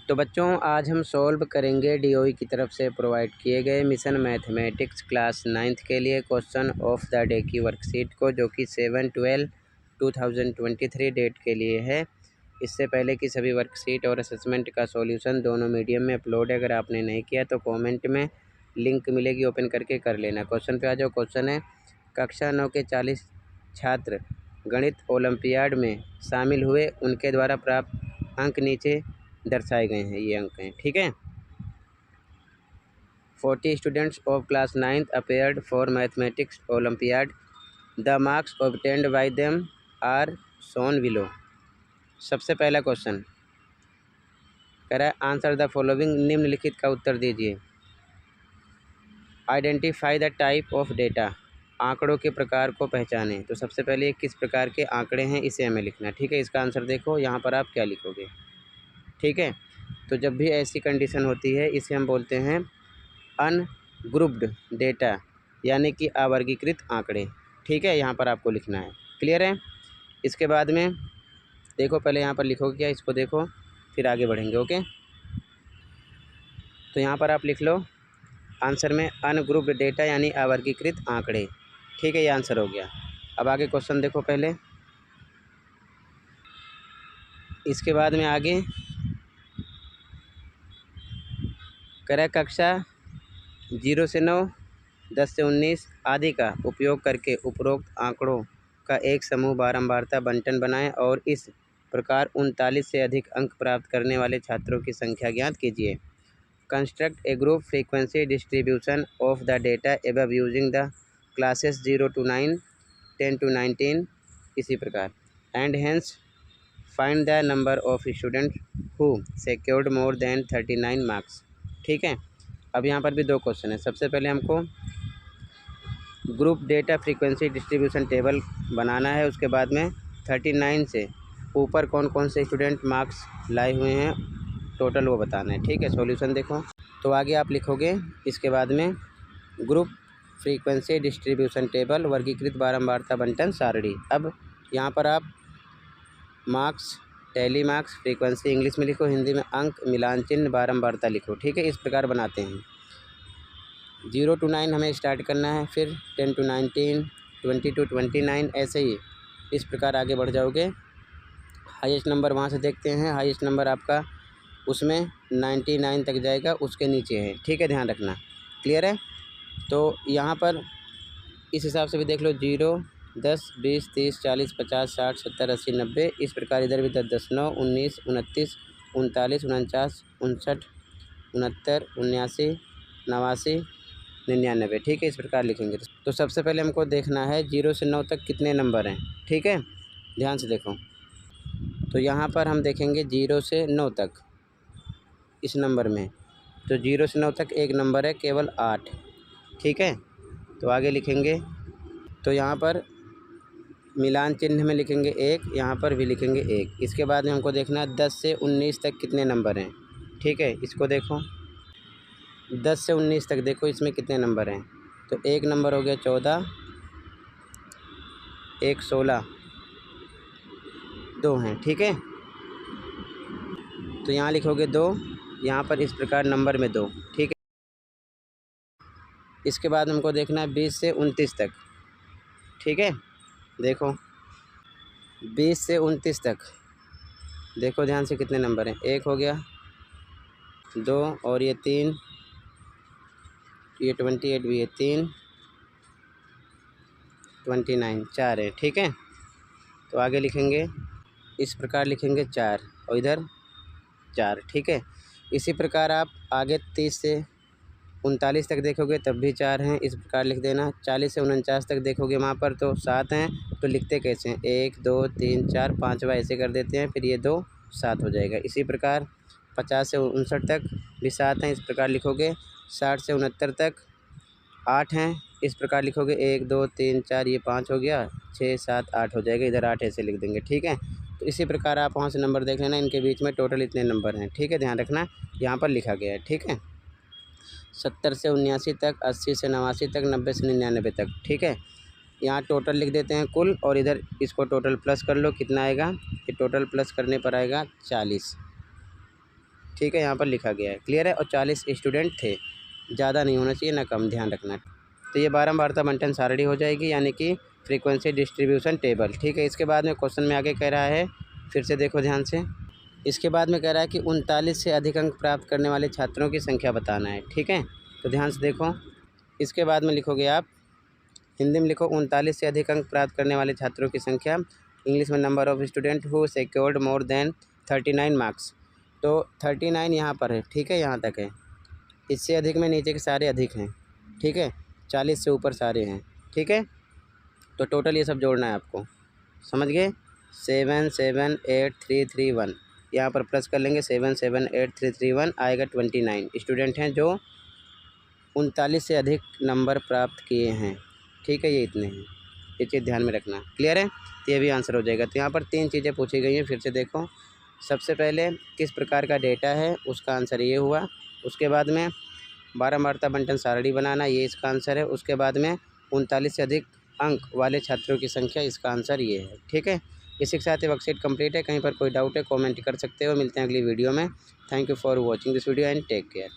तो बच्चों आज हम सॉल्व करेंगे डीओई की तरफ से प्रोवाइड किए गए मिशन मैथमेटिक्स क्लास 9th के लिए क्वेश्चन ऑफ द डे की वर्कशीट को, जो कि 7/12/2023 डेट के लिए है। इससे पहले की सभी वर्कशीट और असेसमेंट का सॉल्यूशन दोनों मीडियम में अपलोड है। अगर आपने नहीं किया तो कमेंट में लिंक मिलेगी, ओपन करके कर लेना। क्वेश्चन पे आ जाओ। क्वेश्चन है, कक्षा 9 के 40 छात्र गणित ओलंपियाड में शामिल हुए, उनके द्वारा प्राप्त अंक नीचे दर्शाए गए हैं। ये अंक हैं, ठीक है। 40 students of class 9th appeared for mathematics olympiad. The marks obtained by them are shown below. सबसे पहला क्वेश्चन कह रहा है आंसर द फॉलोइंग, निम्नलिखित का उत्तर दीजिए। Identify the type of data, आंकड़ों के प्रकार को पहचानें। तो सबसे पहले किस प्रकार के आंकड़े हैं इसे हमें लिखना, ठीक है। इसका आंसर देखो यहाँ पर आप क्या लिखोगे, ठीक है। तो जब भी ऐसी कंडीशन होती है इसे हम बोलते हैं अनग्रुप्ड डेटा, यानी कि अवर्गीकृत आंकड़े, ठीक है। यहाँ पर आपको लिखना है, क्लियर है। इसके बाद में देखो, पहले यहाँ पर लिखोगे क्या, इसको देखो, फिर आगे बढ़ेंगे, ओके। तो यहाँ पर आप लिख लो आंसर में अनग्रुप्ड डेटा यानी अवर्गीकृत आंकड़े, ठीक है। ये आंसर हो गया। अब आगे क्वेश्चन देखो पहले, इसके बाद में आगे करें कक्षा 0 से 9, 10 से 19 आदि का उपयोग करके उपरोक्त आंकड़ों का एक समूह बारंबारता बंटन बनाएं और इस प्रकार 39 से अधिक अंक प्राप्त करने वाले छात्रों की संख्या ज्ञात कीजिए। Construct A group frequency distribution of the data above using the classes 0 to 9, 10 to 19 इसी प्रकार, and hence find the number of student who secured more than 39 marks, ठीक है। अब यहाँ पर भी दो क्वेश्चन है। सबसे पहले हमको group data frequency distribution table बनाना है, उसके बाद में 39 से ऊपर कौन कौन से स्टूडेंट मार्क्स लाए हुए हैं टोटल वो बताना है, ठीक है। सॉल्यूशन देखो, तो आगे आप लिखोगे इसके बाद में ग्रुप फ्रीक्वेंसी डिस्ट्रीब्यूशन टेबल वर्गीकृत बारंबारता बंटन सारणी। अब यहाँ पर आप marks, tally marks, frequency English में लिखो, हिंदी में अंक, मिलान चिन्ह, बारंबारता लिखो, ठीक है। इस प्रकार बनाते हैं। 0 to 9 हमें स्टार्ट करना है, फिर 10 to 19, 20 to 29, ऐसे ही इस प्रकार आगे बढ़ जाओगे। हाईएस्ट नंबर वहाँ से देखते हैं, हाईएस्ट नंबर आपका उसमें 99 तक जाएगा, उसके नीचे है, ठीक है। ध्यान रखना, क्लियर है। तो यहाँ पर इस हिसाब से भी देख लो, 0, 10, 20, 30, 40, 50, 60, 70, 80, 90 इस प्रकार इधर भी 10, 10, 9, 19, 29, 39, 49, 59, 69, 79, 89, 99, ठीक है। इस प्रकार लिखेंगे। तो सबसे पहले हमको देखना है 0 से 9 तक कितने नंबर हैं, ठीक है। ध्यान से देखो, तो यहाँ पर हम देखेंगे 0 से 9 तक इस नंबर में, तो 0 से 9 तक एक नंबर है केवल 8, ठीक है। तो आगे लिखेंगे, तो यहाँ पर मिलान चिन्ह में लिखेंगे 1, यहाँ पर भी लिखेंगे 1। इसके बाद में हमको देखना है 10 से 19 तक कितने नंबर हैं, ठीक है। इसको देखो 10 से 19 तक देखो इसमें कितने नंबर हैं। तो एक नंबर हो गया 14, एक 16, 2 हैं, ठीक है। तो यहाँ लिखोगे 2, यहाँ पर इस प्रकार नंबर में 2, ठीक है। इसके बाद हमको देखना है 20 से 29 तक, ठीक है। देखो 20 से 29 तक देखो ध्यान से कितने नंबर हैं। 1 हो गया, 2 और ये 3, ये 28 भी है, 3, 29, 4 है, ठीक है। तो आगे लिखेंगे इस प्रकार लिखेंगे 4 और इधर 4, ठीक है। इसी प्रकार आप आगे 30 से 39 तक देखोगे तब भी 4 हैं, इस प्रकार लिख देना। 40 से 49 तक देखोगे वहाँ पर तो 7 हैं, तो लिखते कैसे हैं 1, 2, 3, 4, 5वां ऐसे कर देते हैं, फिर ये 2 7 हो जाएगा। इसी प्रकार 50 से 59 तक भी 7 हैं, इस प्रकार लिखोगे। 60 से 69 तक 8 हैं, इस प्रकार लिखोगे। 1, 2, 3, 4, ये 5 हो गया, 6, 7, 8 हो जाएगा, इधर 8 ऐसे लिख देंगे, ठीक है। तो इसी प्रकार आप वहाँ से नंबर देख लेना, इनके बीच में टोटल इतने नंबर हैं, ठीक है। ध्यान रखना यहाँ पर लिखा गया है, ठीक है। 70 से 79 तक, 80 से 89 तक, 90 से 99 तक, ठीक है। यहाँ टोटल लिख देते हैं कुल, और इधर इसको टोटल प्लस कर लो, कितना आएगा। ये टोटल प्लस करने पर आएगा 40, ठीक है, यहाँ पर लिखा गया है, क्लियर है। और 40 स्टूडेंट थे, ज़्यादा नहीं होना चाहिए ना कम, ध्यान रखना। तो ये बारंबारता बंटन सारणी हो जाएगी, यानी कि फ्रीक्वेंसी डिस्ट्रीब्यूशन टेबल। ठीक है, इसके बाद में क्वेश्चन में आगे कह रहा है, फिर से देखो ध्यान से। इसके बाद में कह रहा है कि 39 से अधिक अंक प्राप्त करने वाले छात्रों की संख्या बताना है। ठीक है, तो ध्यान से देखो, इसके बाद में लिखोगे आप, हिंदी में लिखो 39 से अधिक अंक प्राप्त करने वाले छात्रों की संख्या, इंग्लिश में number of student who secured more than 39 marks. तो 39 यहाँ पर है, ठीक है, यहाँ तक है, इससे अधिक में नीचे के सारे अधिक हैं। ठीक है, 40 से ऊपर सारे हैं। ठीक है, तो टोटल ये सब जोड़ना है आपको, समझ गए। 778331 यहाँ पर प्लस कर लेंगे, 778331 आएगा 29 स्टूडेंट हैं जो 39 से अधिक नंबर प्राप्त किए हैं। ठीक है, ये इतने हैं, ये चीज़ ध्यान में रखना, क्लियर है। तो ये भी आंसर हो जाएगा। तो यहाँ पर 3 चीज़ें पूछी गई हैं, फिर से देखो। सबसे पहले किस प्रकार का डेटा है, उसका आंसर ये हुआ। उसके बाद में बारंबारता बंटन सारणी बनाना, ये इसका आंसर है। उसके बाद में 39 से अधिक अंक वाले छात्रों की संख्या, इसका आंसर ये है। ठीक है, इसी के साथ ये वर्कशीट कंप्लीट है। कहीं पर कोई डाउट है कमेंट कर सकते हो। मिलते हैं अगली वीडियो में। Thank you for watching this video and take care.